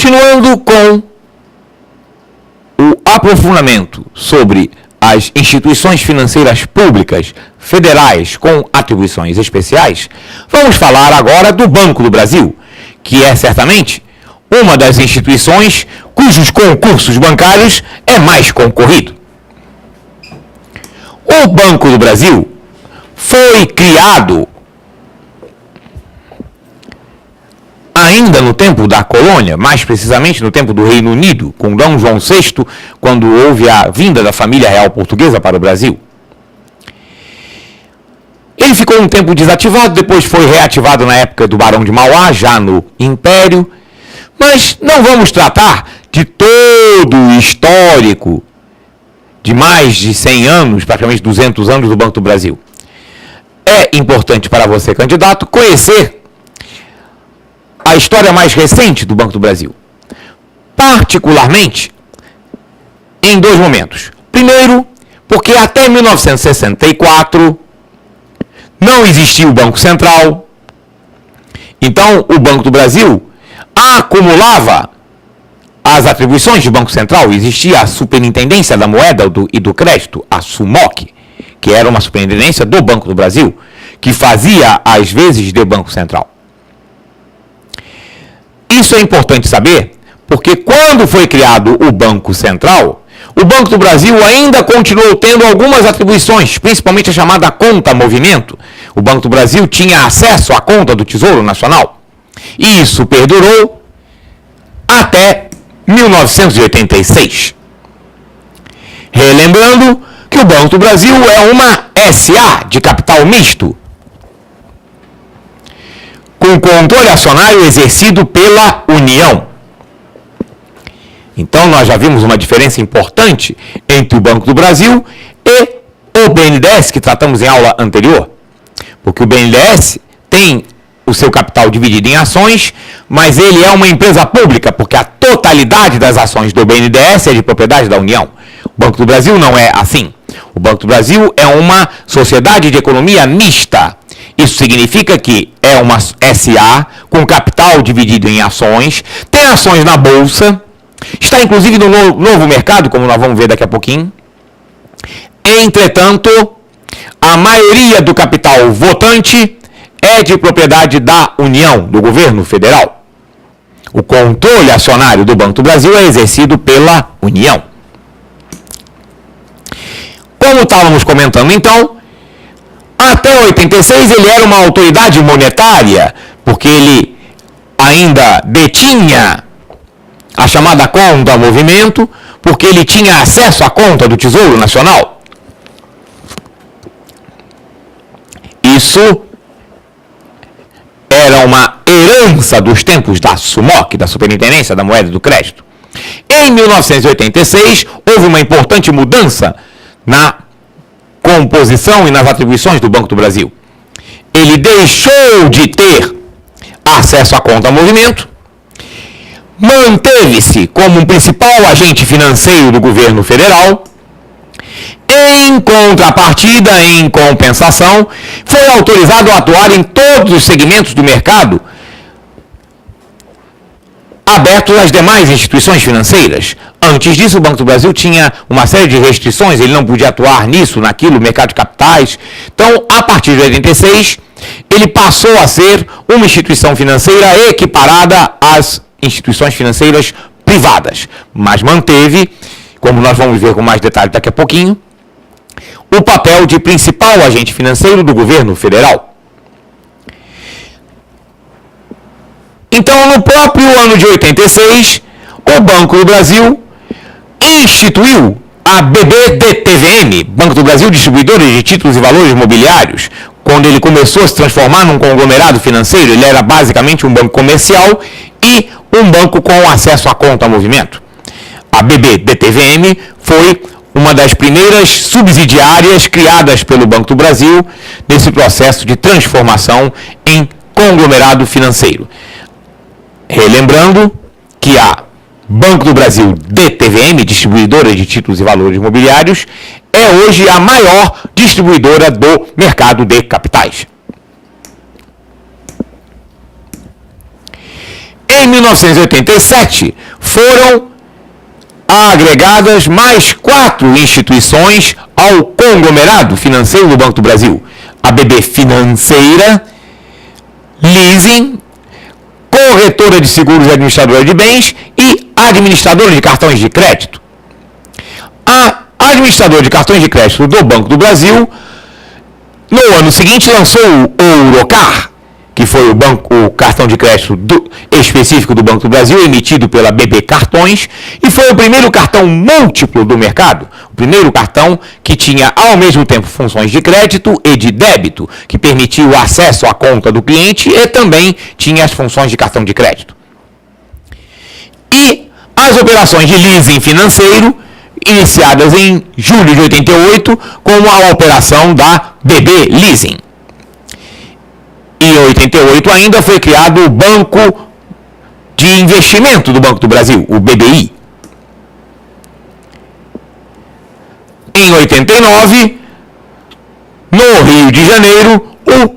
Continuando com o aprofundamento sobre as instituições financeiras públicas federais com atribuições especiais, vamos falar agora do Banco do Brasil, que é certamente uma das instituições cujos concursos bancários é mais concorrido. O Banco do Brasil foi criado ainda no tempo da colônia, mais precisamente no tempo do Reino Unido, com Dom João VI, quando houve a vinda da família real portuguesa para o Brasil. Ele ficou um tempo desativado, depois foi reativado na época do Barão de Mauá, já no Império, mas não vamos tratar de todo o histórico de mais de 100 anos, praticamente 200 anos do Banco do Brasil. É importante para você, candidato, conhecer a história mais recente do Banco do Brasil, particularmente em dois momentos. Primeiro, porque até 1964 não existia o Banco Central, então o Banco do Brasil acumulava as atribuições de Banco Central. Existia a Superintendência da Moeda e do Crédito, a SUMOC, que era uma superintendência do Banco do Brasil, que fazia às vezes de Banco Central. Isso é importante saber, porque quando foi criado o Banco Central, o Banco do Brasil ainda continuou tendo algumas atribuições, principalmente a chamada conta movimento. O Banco do Brasil tinha acesso à conta do Tesouro Nacional. E isso perdurou até 1986. Relembrando que o Banco do Brasil é uma SA de capital misto, com controle acionário exercido pela União. Então, nós já vimos uma diferença importante entre o Banco do Brasil e o BNDES, que tratamos em aula anterior. Porque o BNDES tem o seu capital dividido em ações, mas ele é uma empresa pública, porque a totalidade das ações do BNDES é de propriedade da União. O Banco do Brasil não é assim. O Banco do Brasil é uma sociedade de economia mista. Isso significa que é uma SA com capital dividido em ações, tem ações na Bolsa, está inclusive no novo mercado, como nós vamos ver daqui a pouquinho. Entretanto, a maioria do capital votante é de propriedade da União, do governo federal. O controle acionário do Banco do Brasil é exercido pela União. Como estávamos comentando então, até 86 ele era uma autoridade monetária, porque ele ainda detinha a chamada conta movimento, porque ele tinha acesso à conta do Tesouro Nacional. Isso era uma herança dos tempos da SUMOC, da Superintendência da Moeda e do Crédito. Em 1986, houve uma importante mudança na composição e nas atribuições do Banco do Brasil. Ele deixou de ter acesso à conta movimento, manteve-se como um principal agente financeiro do governo federal. Em contrapartida, em compensação, foi autorizado a atuar em todos os segmentos do mercado abertos às demais instituições financeiras. Antes disso, o Banco do Brasil tinha uma série de restrições, ele não podia atuar nisso, naquilo, mercado de capitais. Então, a partir de 86, ele passou a ser uma instituição financeira equiparada às instituições financeiras privadas, mas manteve, como nós vamos ver com mais detalhe daqui a pouquinho, o papel de principal agente financeiro do governo federal. Então, no próprio ano de 86, o Banco do Brasil instituiu a BB-DTVM, Banco do Brasil Distribuidora de Títulos e Valores Mobiliários. Quando ele começou a se transformar num conglomerado financeiro, ele era basicamente um banco comercial e um banco com acesso à conta movimento. A BB-DTVM foi uma das primeiras subsidiárias criadas pelo Banco do Brasil nesse processo de transformação em conglomerado financeiro. Relembrando que a Banco do Brasil DTVM, Distribuidora de Títulos e Valores Imobiliários, é hoje a maior distribuidora do mercado de capitais. Em 1987, foram agregadas mais 4 instituições ao conglomerado financeiro do Banco do Brasil. A BB Financeira, Leasing, Corretora de Seguros e Administradora de Bens e Administradora de Cartões de Crédito. A administradora de cartões de crédito do Banco do Brasil, no ano seguinte, lançou o Ourocar, que foi o cartão de crédito específico do Banco do Brasil, emitido pela BB Cartões, e foi o primeiro cartão múltiplo do mercado, o primeiro cartão que tinha ao mesmo tempo funções de crédito e de débito, que permitia o acesso à conta do cliente e também tinha as funções de cartão de crédito. E as operações de leasing financeiro, iniciadas em julho de 88, como a operação da BB Leasing. Em 88 ainda foi criado o Banco de Investimento do Banco do Brasil, o BBI. Em 89, no Rio de Janeiro, o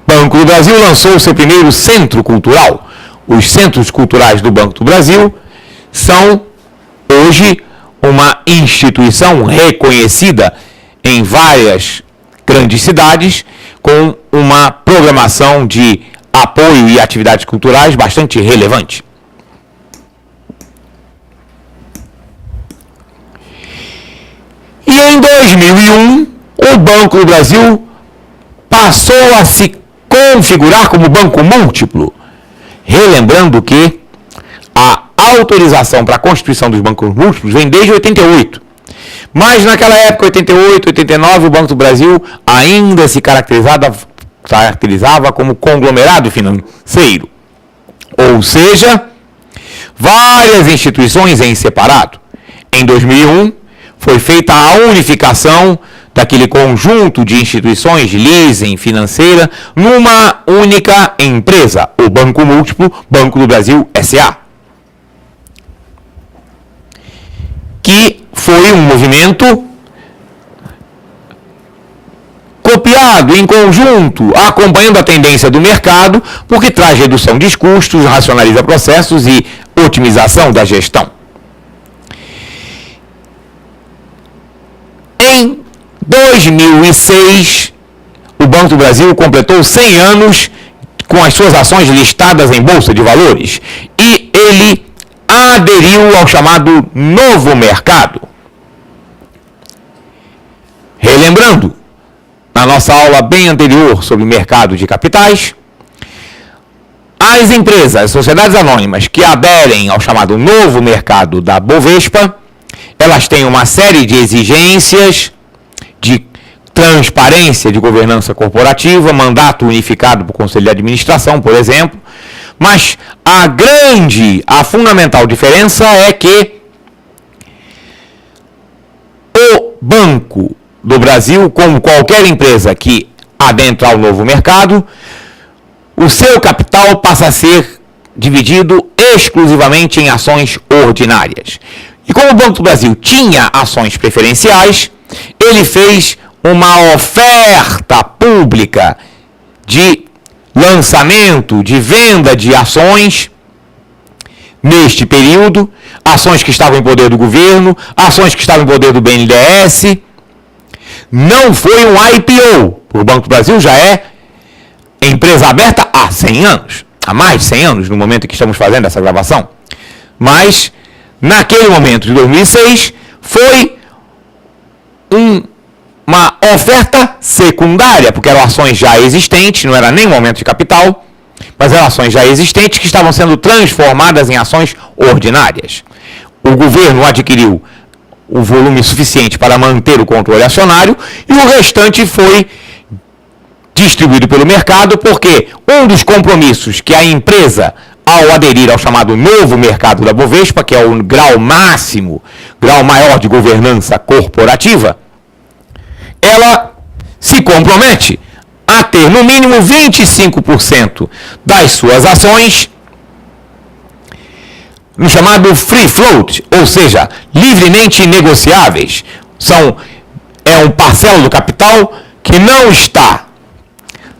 Banco do Brasil lançou o seu primeiro centro cultural. Os centros culturais do Banco do Brasil são, hoje, uma instituição reconhecida em várias grandes cidades, com uma programação de apoio e atividades culturais bastante relevante. E em 2001, o Banco do Brasil passou a se configurar como banco múltiplo, relembrando que a autorização para a constituição dos bancos múltiplos vem desde 88. Mas naquela época, 88, 89, o Banco do Brasil ainda se caracterizava como conglomerado financeiro. Ou seja, várias instituições em separado. Em 2001, foi feita a unificação daquele conjunto de instituições de leasing financeira numa única empresa, o Banco Múltiplo Banco do Brasil S.A., que foi um movimento copiado em conjunto, acompanhando a tendência do mercado, porque traz redução de custos, racionaliza processos e otimização da gestão. Em 2006, o Banco do Brasil completou 100 anos com as suas ações listadas em Bolsa de Valores e ele aderiu ao chamado novo mercado. Relembrando, na nossa aula bem anterior sobre mercado de capitais, as empresas, as sociedades anônimas que aderem ao chamado novo mercado da Bovespa, elas têm uma série de exigências de transparência de governança corporativa, mandato unificado para o Conselho de Administração, por exemplo, mas a fundamental diferença é que o Banco do Brasil, como qualquer empresa que adentra ao novo mercado, o seu capital passa a ser dividido exclusivamente em ações ordinárias. E como o Banco do Brasil tinha ações preferenciais, ele fez uma oferta pública de lançamento, de venda de ações neste período, ações que estavam em poder do governo, ações que estavam em poder do BNDES. Não foi um IPO, o Banco do Brasil já é empresa aberta há 100 anos, há mais de 100 anos no momento em que estamos fazendo essa gravação. Mas, naquele momento de 2006, foi uma oferta secundária, porque eram ações já existentes, não era nem um aumento de capital, mas eram ações já existentes que estavam sendo transformadas em ações ordinárias. O governo adquiriu o volume suficiente para manter o controle acionário e o restante foi distribuído pelo mercado, porque um dos compromissos que a empresa, ao aderir ao chamado novo mercado da Bovespa, que é o grau máximo, grau maior de governança corporativa, ela se compromete a ter no mínimo 25% das suas ações no chamado free float, ou seja, livremente negociáveis. É um parcela do capital que não está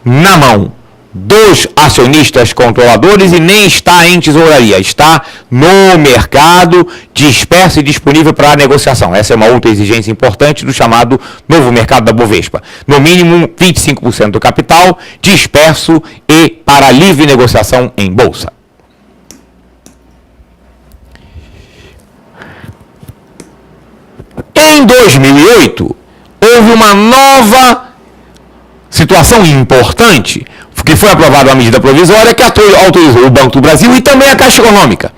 na mão dos acionistas controladores e nem está em tesouraria, está no mercado, disperso e disponível para negociação. Essa é uma outra exigência importante do chamado novo mercado da Bovespa. No mínimo 25% do capital disperso e para livre negociação em bolsa. Em 2008, houve uma nova situação importante, que foi aprovada uma medida provisória que autorizou o Banco do Brasil e também a Caixa Econômica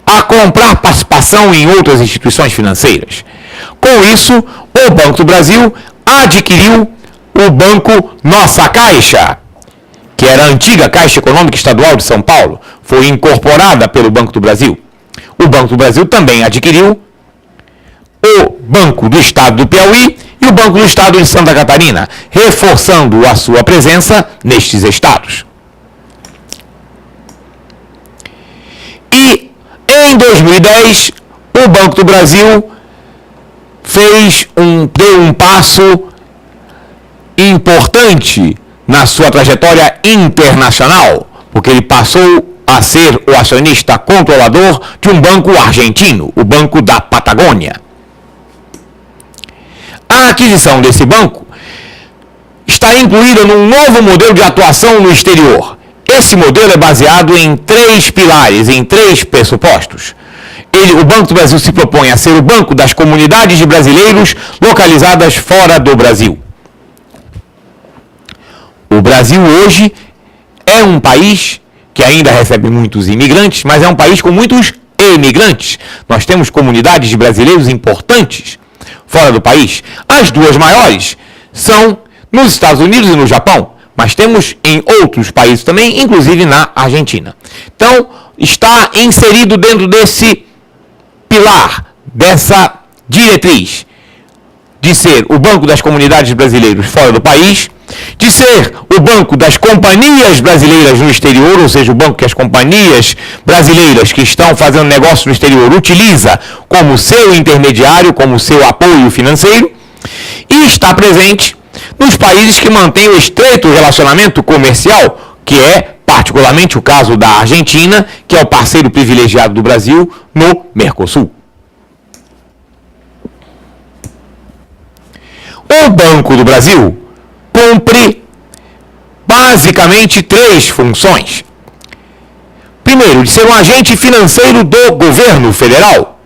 a comprar participação em outras instituições financeiras. Com isso, o Banco do Brasil adquiriu o Banco Nossa Caixa, que era a antiga Caixa Econômica Estadual de São Paulo, foi incorporada pelo Banco do Brasil. O Banco do Brasil também adquiriu o Banco do Estado do Piauí e o Banco do Estado de Santa Catarina, reforçando a sua presença nestes estados. E em 2010, o Banco do Brasil deu um passo importante na sua trajetória internacional, porque ele passou a ser o acionista controlador de um banco argentino, o Banco da Patagônia. A aquisição desse banco está incluída num novo modelo de atuação no exterior. Esse modelo é baseado em 3 pilares, em 3 pressupostos. O Banco do Brasil se propõe a ser o banco das comunidades de brasileiros localizadas fora do Brasil. O Brasil hoje é um país que ainda recebe muitos imigrantes, mas é um país com muitos emigrantes. Nós temos comunidades de brasileiros importantes fora do país. As 2 maiores são nos Estados Unidos e no Japão, mas temos em outros países também, inclusive na Argentina. Então, está inserido dentro desse pilar, dessa diretriz, de ser o banco das comunidades brasileiras fora do país, de ser o banco das companhias brasileiras no exterior, ou seja, o banco que as companhias brasileiras que estão fazendo negócio no exterior utiliza como seu intermediário, como seu apoio financeiro, e está presente nos países que mantêm o estreito relacionamento comercial, que é particularmente o caso da Argentina, que é o parceiro privilegiado do Brasil no Mercosul. O Banco do Brasil cumpre basicamente 3 funções. Primeiro, de ser um agente financeiro do governo federal.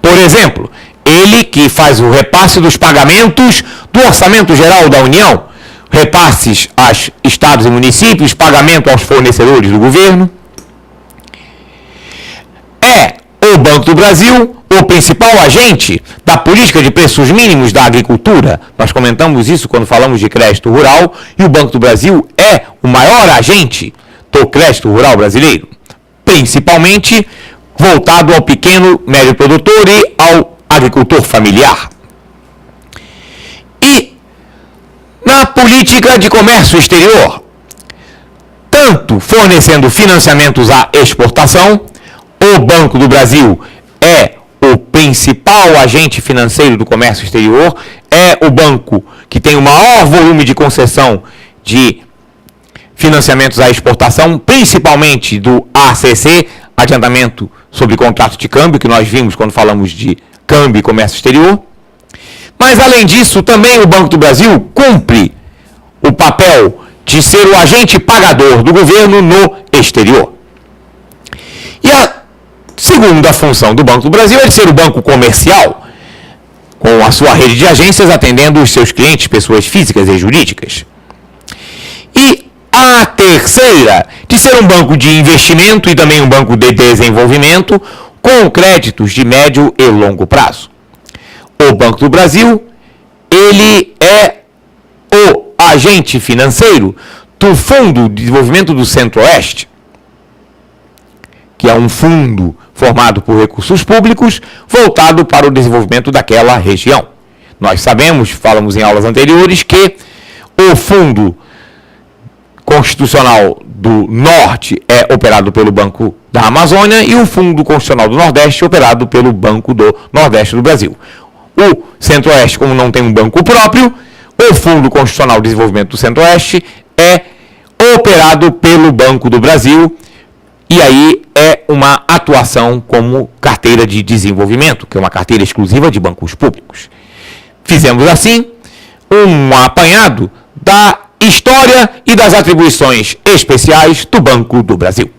Por exemplo, ele que faz o repasse dos pagamentos do Orçamento Geral da União, repasses aos estados e municípios, pagamento aos fornecedores do governo. É o Banco do Brasil o principal agente da política de preços mínimos da agricultura. Nós comentamos isso quando falamos de crédito rural, e o Banco do Brasil é o maior agente do crédito rural brasileiro, principalmente voltado ao pequeno, médio produtor e ao agricultor familiar. E na política de comércio exterior, tanto fornecendo financiamentos à exportação, o Banco do Brasil é o principal agente financeiro do comércio exterior, é o banco que tem o maior volume de concessão de financiamentos à exportação, principalmente do ACC, adiantamento sobre contrato de câmbio, que nós vimos quando falamos de câmbio e comércio exterior. Mas, além disso, também o Banco do Brasil cumpre o papel de ser o agente pagador do governo no exterior. E a segunda função do Banco do Brasil é de ser o banco comercial, com a sua rede de agências atendendo os seus clientes, pessoas físicas e jurídicas. E a terceira, de ser um banco de investimento e também um banco de desenvolvimento, com créditos de médio e longo prazo. O Banco do Brasil, ele é o agente financeiro do Fundo de Desenvolvimento do Centro-Oeste, que é um fundo formado por recursos públicos voltado para o desenvolvimento daquela região. Nós sabemos, falamos em aulas anteriores, que o Fundo Constitucional do Norte é operado pelo Banco da Amazônia e o Fundo Constitucional do Nordeste é operado pelo Banco do Nordeste do Brasil. O Centro-Oeste, como não tem um banco próprio, o Fundo Constitucional de Desenvolvimento do Centro-Oeste é operado pelo Banco do Brasil, e aí é uma atuação como carteira de desenvolvimento, que é uma carteira exclusiva de bancos públicos. Fizemos assim um apanhado da história e das atribuições especiais do Banco do Brasil.